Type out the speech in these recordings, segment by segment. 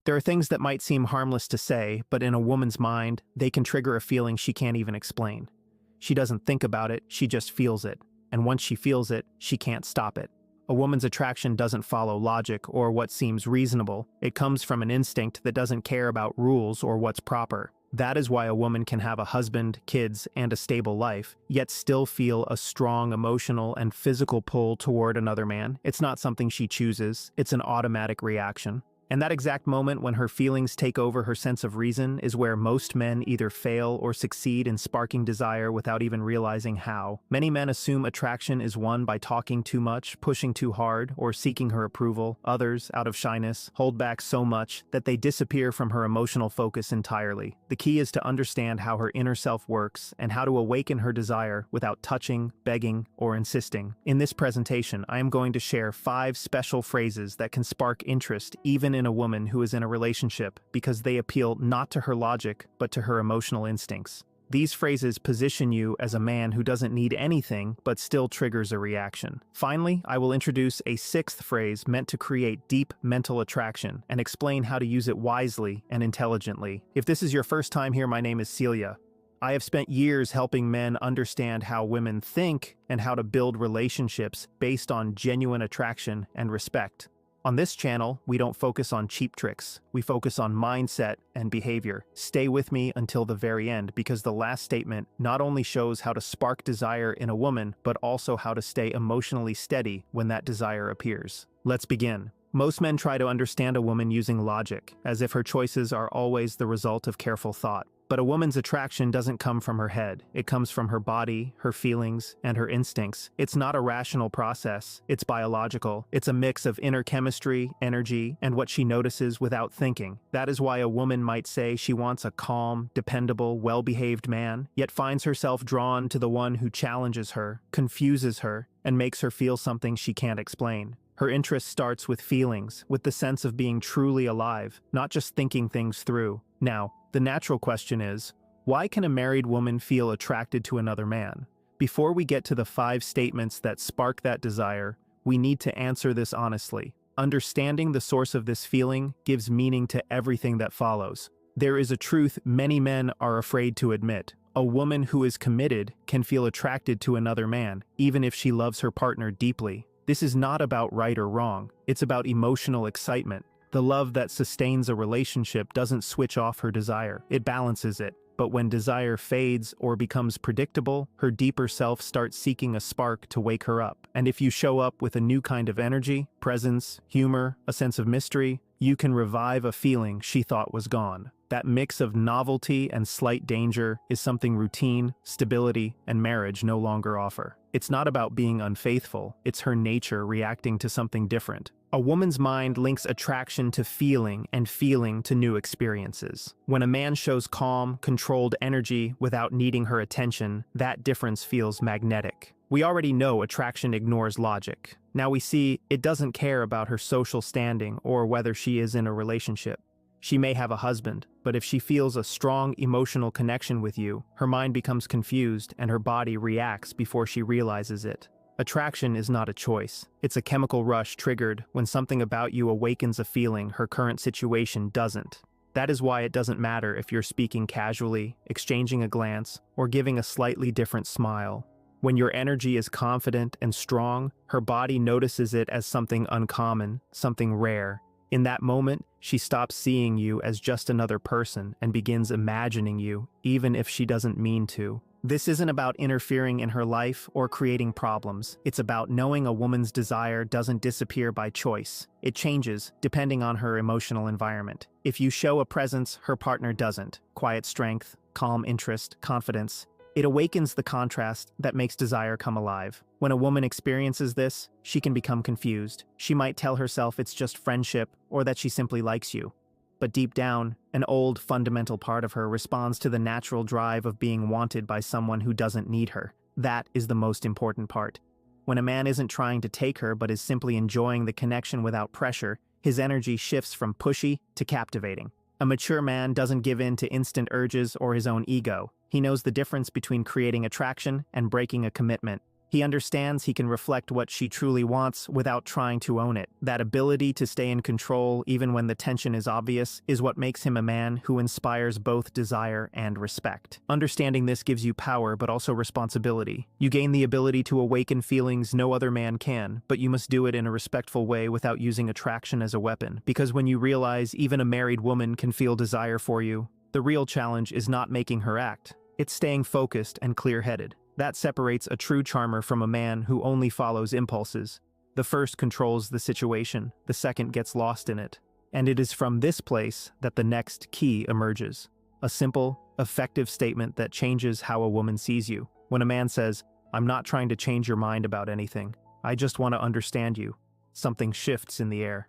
There are things that might seem harmless to say, but in a woman's mind, they can trigger a feeling she can't even explain. She doesn't think about it, she just feels it. And once she feels it, she can't stop it. A woman's attraction doesn't follow logic or what seems reasonable. It comes from an instinct that doesn't care about rules or what's proper. That is why a woman can have a husband, kids, and a stable life, yet still feel a strong emotional and physical pull toward another man. It's not something she chooses, it's an automatic reaction. And that exact moment when her feelings take over her sense of reason is where most men either fail or succeed in sparking desire without even realizing how. Many men assume attraction is won by talking too much, pushing too hard, or seeking her approval. Others, out of shyness, hold back so much that they disappear from her emotional focus entirely. The key is to understand how her inner self works and how to awaken her desire without touching, begging, or insisting. In this presentation, I am going to share 5 special phrases that can spark interest even in a woman who is in a relationship because they appeal not to her logic but to her emotional instincts. These phrases position you as a man who doesn't need anything but still triggers a reaction. Finally, I will introduce a 6th phrase meant to create deep mental attraction and explain how to use it wisely and intelligently. If this is your first time here, my name is Celia. I have spent years helping men understand how women think and how to build relationships based on genuine attraction and respect. On this channel, we don't focus on cheap tricks. We focus on mindset and behavior. Stay with me until the very end because the last statement not only shows how to spark desire in a woman, but also how to stay emotionally steady when that desire appears. Let's begin. Most men try to understand a woman using logic, as if her choices are always the result of careful thought. But a woman's attraction doesn't come from her head. It comes from her body, her feelings, and her instincts. It's not a rational process. It's biological. It's a mix of inner chemistry, energy, and what she notices without thinking. That is why a woman might say she wants a calm, dependable, well-behaved man, yet finds herself drawn to the one who challenges her, confuses her, and makes her feel something she can't explain. Her interest starts with feelings, with the sense of being truly alive, not just thinking things through. Now, the natural question is, why can a married woman feel attracted to another man? Before we get to the 5 statements that spark that desire, we need to answer this honestly. Understanding the source of this feeling gives meaning to everything that follows. There is a truth many men are afraid to admit. A woman who is committed can feel attracted to another man, even if she loves her partner deeply. This is not about right or wrong. It's about emotional excitement. The love that sustains a relationship doesn't switch off her desire, it balances it. But when desire fades or becomes predictable, her deeper self starts seeking a spark to wake her up. And if you show up with a new kind of energy, presence, humor, a sense of mystery, you can revive a feeling she thought was gone. That mix of novelty and slight danger is something routine, stability, and marriage no longer offer. It's not about being unfaithful, it's her nature reacting to something different. A woman's mind links attraction to feeling and feeling to new experiences. When a man shows calm, controlled energy without needing her attention, that difference feels magnetic. We already know attraction ignores logic. Now we see it doesn't care about her social standing or whether she is in a relationship. She may have a husband, but if she feels a strong emotional connection with you, her mind becomes confused and her body reacts before she realizes it. Attraction is not a choice. It's a chemical rush triggered when something about you awakens a feeling her current situation doesn't. That is why it doesn't matter if you're speaking casually, exchanging a glance, or giving a slightly different smile. When your energy is confident and strong, her body notices it as something uncommon, something rare. In that moment, she stops seeing you as just another person and begins imagining you, even if she doesn't mean to. This isn't about interfering in her life or creating problems. It's about knowing a woman's desire doesn't disappear by choice. It changes depending on her emotional environment. If you show a presence her partner doesn't, quiet strength, calm interest, confidence, it awakens the contrast that makes desire come alive. When a woman experiences this, she can become confused. She might tell herself it's just friendship or that she simply likes you. But deep down, an old fundamental part of her responds to the natural drive of being wanted by someone who doesn't need her. That is the most important part. When a man isn't trying to take her but is simply enjoying the connection without pressure, his energy shifts from pushy to captivating. A mature man doesn't give in to instant urges or his own ego. He knows the difference between creating attraction and breaking a commitment. He understands he can reflect what she truly wants without trying to own it. That ability to stay in control even when the tension is obvious is what makes him a man who inspires both desire and respect. Understanding this gives you power but also responsibility. You gain the ability to awaken feelings no other man can, but you must do it in a respectful way without using attraction as a weapon. Because when you realize even a married woman can feel desire for you, the real challenge is not making her act. It's staying focused and clear-headed. That separates a true charmer from a man who only follows impulses. The first controls the situation, the second gets lost in it. And it is from this place that the next key emerges. A simple, effective statement that changes how a woman sees you. When a man says, "I'm not trying to change your mind about anything. I just want to understand you," something shifts in the air.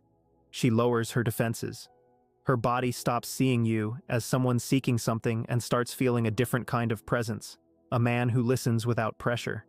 She lowers her defenses. Her body stops seeing you as someone seeking something and starts feeling a different kind of presence. A man who listens without pressure.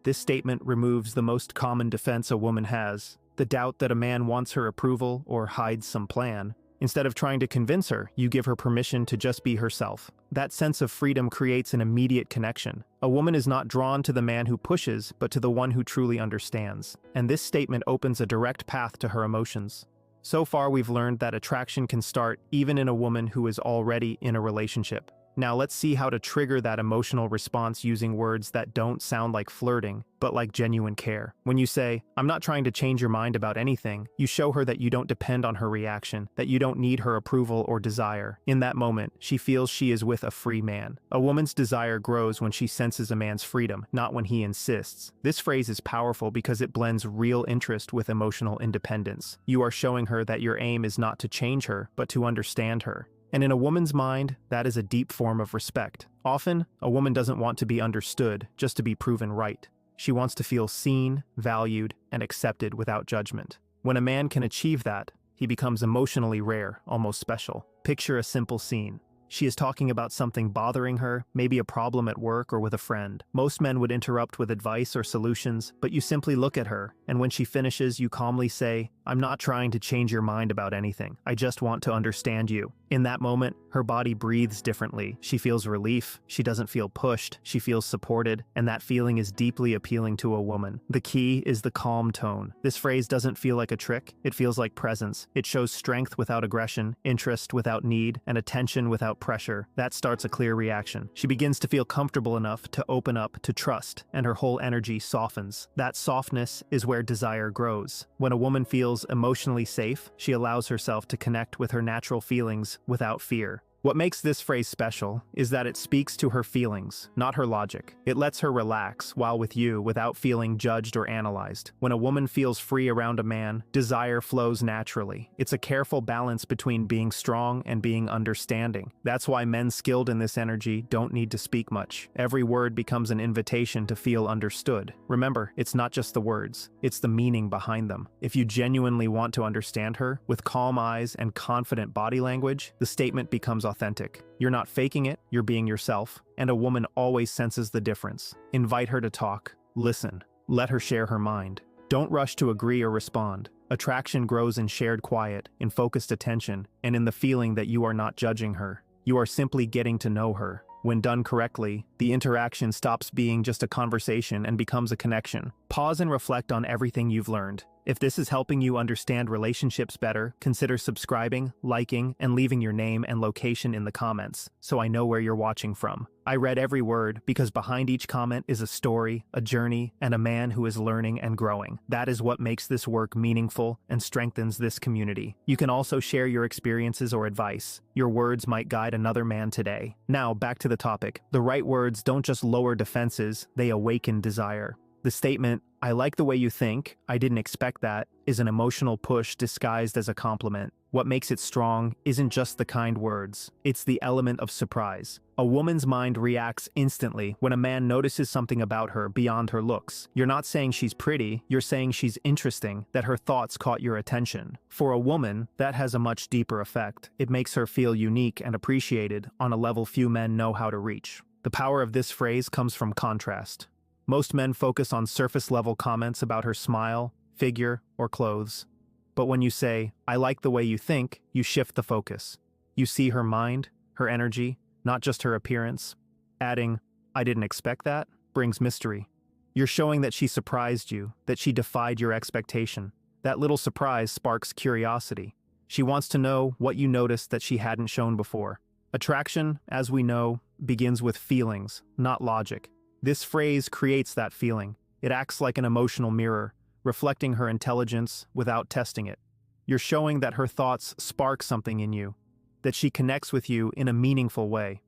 This statement removes the most common defense a woman has, the doubt that a man wants her approval or hides some plan. Instead of trying to convince her, you give her permission to just be herself. That sense of freedom creates an immediate connection. A woman is not drawn to the man who pushes, but to the one who truly understands. And this statement opens a direct path to her emotions. So far, we've learned that attraction can start even in a woman who is already in a relationship. Now let's see how to trigger that emotional response using words that don't sound like flirting, but like genuine care. When you say, "I'm not trying to change your mind about anything," you show her that you don't depend on her reaction, that you don't need her approval or desire. In that moment, she feels she is with a free man. A woman's desire grows when she senses a man's freedom, not when he insists. This phrase is powerful because it blends real interest with emotional independence. You are showing her that your aim is not to change her, but to understand her. And in a woman's mind, that is a deep form of respect. Often, a woman doesn't want to be understood just to be proven right. She wants to feel seen, valued, and accepted without judgment. When a man can achieve that, he becomes emotionally rare, almost special. Picture a simple scene. She is talking about something bothering her, maybe a problem at work or with a friend. Most men would interrupt with advice or solutions, but you simply look at her, and when she finishes, you calmly say, "I'm not trying to change your mind about anything. I just want to understand you." In that moment, her body breathes differently. She feels relief, she doesn't feel pushed, she feels supported, and that feeling is deeply appealing to a woman. The key is the calm tone. This phrase doesn't feel like a trick, it feels like presence. It shows strength without aggression, interest without need, and attention without pressure. That starts a clear reaction. She begins to feel comfortable enough to open up, to trust, and her whole energy softens. That softness is where desire grows. When a woman feels emotionally safe, she allows herself to connect with her natural feelings without fear. What makes this phrase special is that it speaks to her feelings, not her logic. It lets her relax while with you without feeling judged or analyzed. When a woman feels free around a man, desire flows naturally. It's a careful balance between being strong and being understanding. That's why men skilled in this energy don't need to speak much. Every word becomes an invitation to feel understood. Remember, it's not just the words, it's the meaning behind them. If you genuinely want to understand her, with calm eyes and confident body language, the statement becomes authentic. You're not faking it, you're being yourself, and a woman always senses the difference. Invite her to talk, listen, let her share her mind. Don't rush to agree or respond. Attraction grows in shared quiet, in focused attention, and in the feeling that you are not judging her. You are simply getting to know her. When done correctly, the interaction stops being just a conversation and becomes a connection. Pause and reflect on everything you've learned. If this is helping you understand relationships better, consider subscribing, liking, and leaving your name and location in the comments, so I know where you're watching from. I read every word because behind each comment is a story, a journey, and a man who is learning and growing. That is what makes this work meaningful and strengthens this community. You can also share your experiences or advice. Your words might guide another man today. Now, back to the topic. The right words don't just lower defenses, they awaken desire. The statement, "I like the way you think, I didn't expect that," is an emotional push disguised as a compliment. What makes it strong isn't just the kind words, it's the element of surprise. A woman's mind reacts instantly when a man notices something about her beyond her looks. You're not saying she's pretty, you're saying she's interesting, that her thoughts caught your attention. For a woman, that has a much deeper effect. It makes her feel unique and appreciated on a level few men know how to reach. The power of this phrase comes from contrast. Most men focus on surface-level comments about her smile, figure, or clothes. But when you say, "I like the way you think," you shift the focus. You see her mind, her energy, not just her appearance. Adding, "I didn't expect that," brings mystery. You're showing that she surprised you, that she defied your expectation. That little surprise sparks curiosity. She wants to know what you noticed that she hadn't shown before. Attraction, as we know, begins with feelings, not logic. This phrase creates that feeling. It acts like an emotional mirror, reflecting her intelligence without testing it. You're showing that her thoughts spark something in you, that she connects with you in a meaningful way.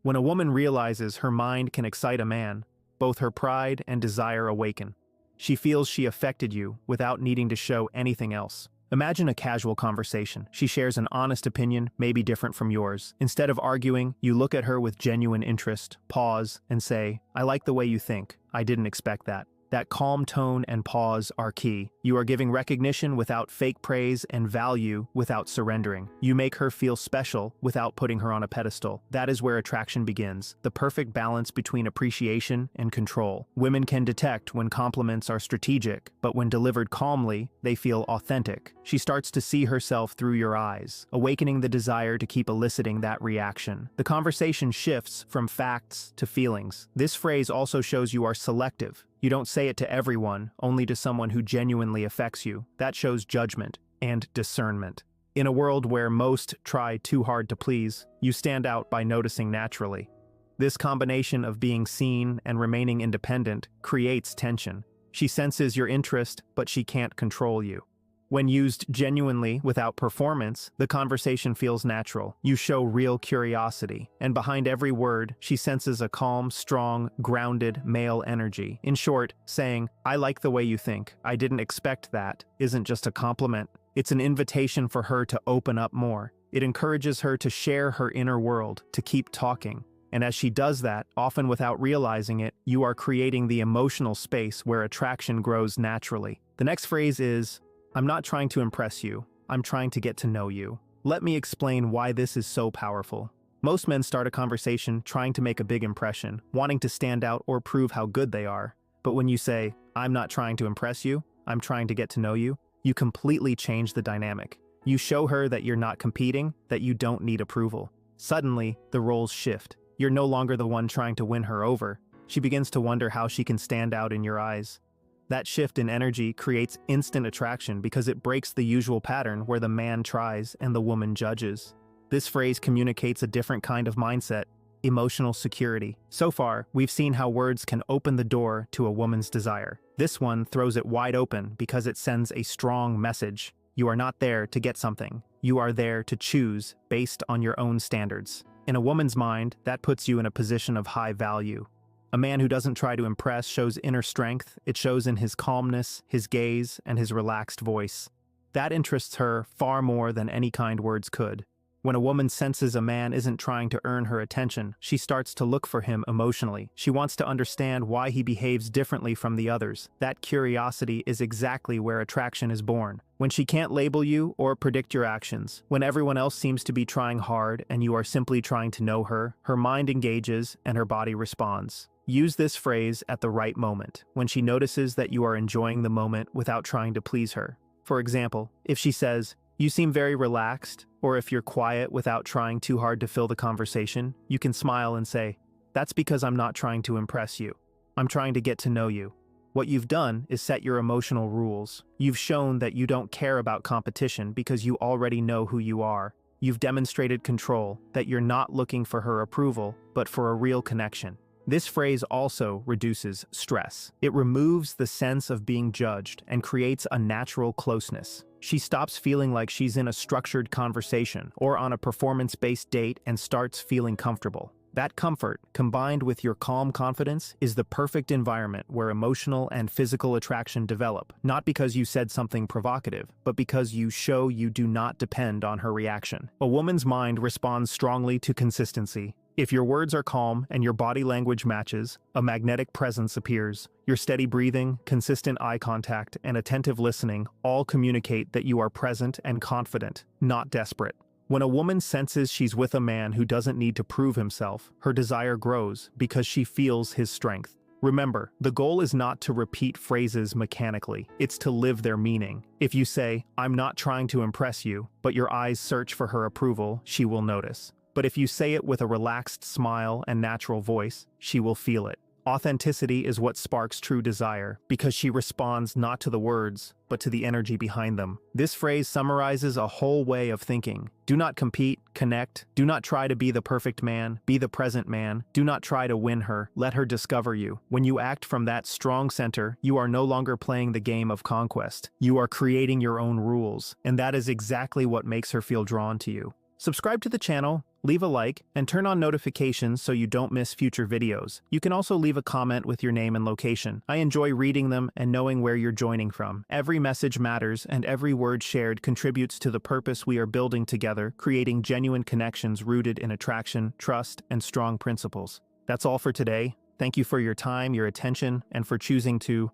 When a woman realizes her mind can excite a man, both her pride and desire awaken. She feels she affected you without needing to show anything else. Imagine a casual conversation. She shares an honest opinion, maybe different from yours. Instead of arguing, you look at her with genuine interest, pause, and say, "I like the way you think. I didn't expect that." That calm tone and pause are key. You are giving recognition without fake praise and value without surrendering. You make her feel special without putting her on a pedestal. That is where attraction begins, the perfect balance between appreciation and control. Women can detect when compliments are strategic, but when delivered calmly, they feel authentic. She starts to see herself through your eyes, awakening the desire to keep eliciting that reaction. The conversation shifts from facts to feelings. This phrase also shows you are selective. You don't say it to everyone, only to someone who genuinely affects you. That shows judgment and discernment. In a world where most try too hard to please, you stand out by noticing naturally. This combination of being seen and remaining independent creates tension. She senses your interest, but she can't control you. When used genuinely without performance, the conversation feels natural. You show real curiosity, and behind every word, she senses a calm, strong, grounded male energy. In short, saying, "I like the way you think. I didn't expect that," isn't just a compliment. It's an invitation for her to open up more. It encourages her to share her inner world, to keep talking. And as she does that, often without realizing it, you are creating the emotional space where attraction grows naturally. The next phrase is, "I'm not trying to impress you. I'm trying to get to know you." Let me explain why this is so powerful. Most men start a conversation trying to make a big impression, wanting to stand out or prove how good they are. But when you say, "I'm not trying to impress you, I'm trying to get to know you," you completely change the dynamic. You show her that you're not competing, that you don't need approval. Suddenly, the roles shift. You're no longer the one trying to win her over. She begins to wonder how she can stand out in your eyes. That shift in energy creates instant attraction because it breaks the usual pattern where the man tries and the woman judges. This phrase communicates a different kind of mindset, emotional security. So far, we've seen how words can open the door to a woman's desire. This one throws it wide open because it sends a strong message. You are not there to get something. You are there to choose based on your own standards. In a woman's mind, that puts you in a position of high value. A man who doesn't try to impress shows inner strength. It shows in his calmness, his gaze, and his relaxed voice. That interests her far more than any kind words could. When a woman senses a man isn't trying to earn her attention, she starts to look for him emotionally. She wants to understand why he behaves differently from the others. That curiosity is exactly where attraction is born. When she can't label you or predict your actions, when everyone else seems to be trying hard and you are simply trying to know her, her mind engages and her body responds. Use this phrase at the right moment, when she notices that you are enjoying the moment without trying to please her. For example, if she says, "You seem very relaxed," or if you're quiet without trying too hard to fill the conversation, you can smile and say, "That's because I'm not trying to impress you. I'm trying to get to know you." What you've done is set your emotional rules. You've shown that you don't care about competition because you already know who you are. You've demonstrated control, that you're not looking for her approval, but for a real connection. This phrase also reduces stress. It removes the sense of being judged and creates a natural closeness. She stops feeling like she's in a structured conversation or on a performance-based date and starts feeling comfortable. That comfort, combined with your calm confidence, is the perfect environment where emotional and physical attraction develop, not because you said something provocative, but because you show you do not depend on her reaction. A woman's mind responds strongly to consistency. If your words are calm and your body language matches, a magnetic presence appears. Your steady breathing, consistent eye contact, and attentive listening all communicate that you are present and confident, not desperate. When a woman senses she's with a man who doesn't need to prove himself, her desire grows because she feels his strength. Remember, the goal is not to repeat phrases mechanically, it's to live their meaning. If you say, "I'm not trying to impress you," but your eyes search for her approval, she will notice. But if you say it with a relaxed smile and natural voice, she will feel it. Authenticity is what sparks true desire, because she responds not to the words, but to the energy behind them. This phrase summarizes a whole way of thinking. Do not compete, connect. Do not try to be the perfect man, be the present man. Do not try to win her, let her discover you. When you act from that strong center, you are no longer playing the game of conquest. You are creating your own rules, and that is exactly what makes her feel drawn to you. Subscribe to the channel, leave a like, and turn on notifications so you don't miss future videos. You can also leave a comment with your name and location. I enjoy reading them and knowing where you're joining from. Every message matters, and every word shared contributes to the purpose we are building together, creating genuine connections rooted in attraction, trust, and strong principles. That's all for today. Thank you for your time, your attention, and for choosing to